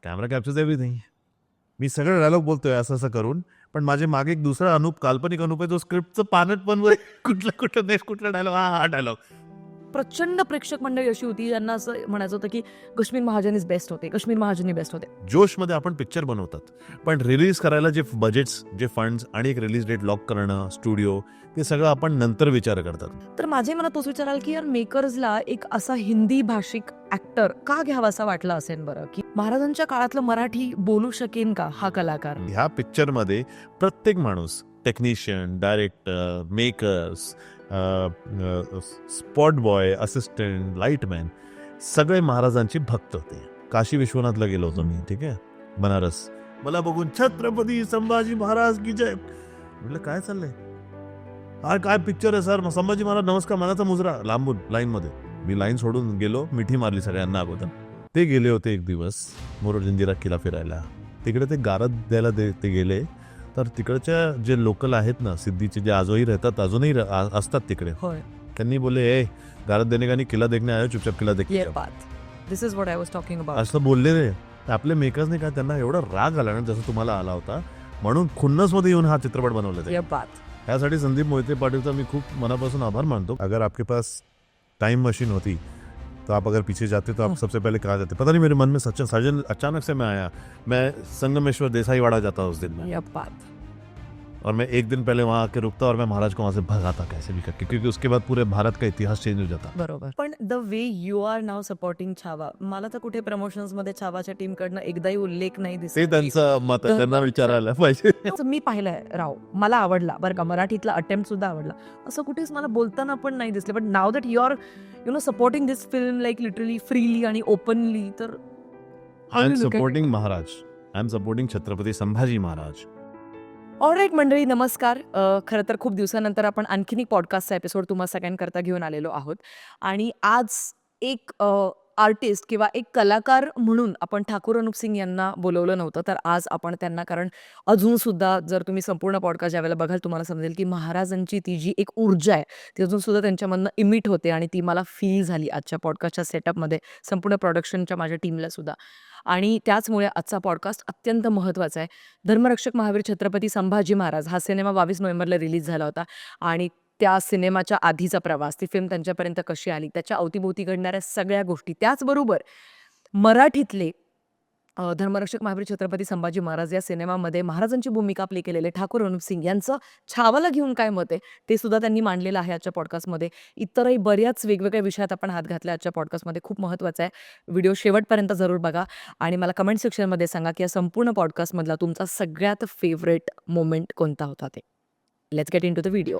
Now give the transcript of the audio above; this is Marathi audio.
Camera कॅप्चर्स everything. मी सगळं डायलॉग बोलतोय असं असं करून, पण माझे मागे एक दुसरा काल्पनिक अनुप आहे, जो स्क्रिप्टचं पानच पण कुठलं नेक्स्ट कुठला डायलॉग, हा डायलॉग. प्रचंड प्रेक्षक मंडळी अशी होती ज्यांना असं म्हणायचं होतं की कश्मीर महाजन इज बेस्ट होते, कश्मीर महाजन बेस्ट होते. जोशमध्ये आपण पिक्चर बनवतात, पण रिलीज करायला जे बजेट्स, जे फंड्स आणि एक रिलीज डेट लॉक करणं, स्टुडिओ, ते सगळं आपण नंतर विचार करतात. तर माझे मनात तोच विचार आला की यार मेकर्सला एक असा हिंदी भाषिक ऍक्टर का घ्यावा असा वाटला असेल बरं, की महाराजांच्या काळातलं मराठी बोलू शकेन का हा कलाकार. ह्या पिक्चरमध्ये प्रत्येक माणूस, technician, director, makers, spot boy, assistant, lightman, सगळे महाराजांचे भक्त होते. काशी विश्वनाथला गेलो होतो मी, ठीक आहे, बनारस. मला बघून छत्रपती संभाजी महाराज की जय. म्हटलं काय चाललंय, हा काय पिक्चर आहे सर, संभाजी महाराज नमस्कार, मनाचा मुजरा, लांबून लाईनमध्ये. मी लाईन सोडून गेलो, मिठी मारली सगळ्यांना अगोदर. ते गेले होते एक दिवस मोर जंजिरा किल्ला फिरायला. तिकडे ते गारद द्यायला ते गेले, तर तिकडच्या जे लोकल आहेत ना, सिद्धीचे जे आजोही राहतात, अजूनही असतात तिकडे, होय, त्यांनी बोलले, ए गारद देणे का नाही, किल्ला देखणे आयो, चुपचाप किल्ला देख. ये बात, this is what I was talking about. असं बोलले नाही. आपले मेकर्सने काय, त्यांना एवढा राग आला ना, जसं तुम्हाला आला होता, म्हणून खुन्नसमध्ये येऊन हा चित्रपट बनवला ते. ये बात. ह्यासाठी संदीप मोहिते पाटीलचा मी खूप मनापासून आभार मानतो. अगर आपके पास टाइम मशीन होती तो आप अगर पीछे जाते तो आप सबसे पहले कहाँ जाते. पता नहीं, मेरे मन में सच्चा साजन अचानक से मैं आया. मैं संगमेश्वर देसाईवाड़ा जाता उस दिन में, ये बात. और मैं एक दिन पहले वहाँ आके रुकता और मैं महाराज को वहाँ से भगाता कैसे भी करके, क्योंकि उसके बाद पूरे भारत का इतिहास चेंज हो जाता. बरोबर. पण the way you are now supporting Chhaava, मला तर कुठे प्रमोशन्स मध्ये छावाच्या टीम कडनं एकदाही उल्लेख नाही ते दिसला. त्यांचं मत आहे, त्यांना विचारायला पाहिजे. असं मी पाहिलंय राव, मला आवडला बरं का, मराठीतला अटेम्प्ट सुद्धा आवडला. असं कुठेच मला बोलताना पण नाही दिसले. But now that you are supporting this film like literally freely आणि ओपनली, तर I am supporting Maharaj, I am supporting Chhatrapati Sambhaji Maharaj. Alright मंडळी, नमस्कार. खरं तर खूप दिवसानंतर आपण आणखीन एक पॉडकास्टचा एपिसोड तुम्हा सगळ्यांकरता घेऊन आलेलो आहोत. आणि आज एक आर्टिस्ट किंवा एक कलाकार म्हणून आपण ठाकूर अनुप सिंग यांना बोलवलं नव्हतं, तर आज आपण त्यांना, कारण अजूनसुद्धा जर तुम्ही संपूर्ण पॉडकास्ट ज्यावेळेला बघाल तुम्हाला समजेल की महाराजांची ती जी एक ऊर्जा आहे ती अजूनसुद्धा त्यांच्यामधनं इमिट होते, आणि ती मला फील झाली आजच्या पॉडकास्टच्या सेटअपमध्ये, संपूर्ण प्रोडक्शनच्या माझ्या टीमला सुद्धा. आणि त्याचमुळे आजचा पॉडकास्ट अत्यंत महत्त्वाचा आहे. धर्मरक्षक महावीर छत्रपती संभाजी महाराज हा सिनेमा 22 नोव्हेंबरला रिलीज झाला होता, आणि त्या सिनेमाच्या आधीचा प्रवास, ती फिल्म त्यांच्यापर्यंत कशी आली, त्याच्या अवतीभोवती घडणाऱ्या सगळ्या गोष्टी, त्याचबरोबर मराठीतले धर्मरक्षक महावीर छत्रपती संभाजी महाराज या सिनेमामध्ये महाराजांची भूमिका प्ले केलेले ठाकूर अनुप सिंग यांचं छावाला घेऊन काय मत आहे ते सुद्धा त्यांनी मांडलेलं आहे आजच्या पॉडकास्टमध्ये. इतरही बऱ्याच वेगवेगळ्या विषयात आपण हात घातला आजच्या पॉडकास्टमध्ये. खूप महत्त्वाचा आहे. व्हिडिओ शेवटपर्यंत जरूर बघा आणि मला कमेंट सेक्शनमध्ये सांगा की या संपूर्ण पॉडकास्टमधला तुमचा सगळ्यात फेवरेट मोमेंट कोणता होता ते. Let's get into the video.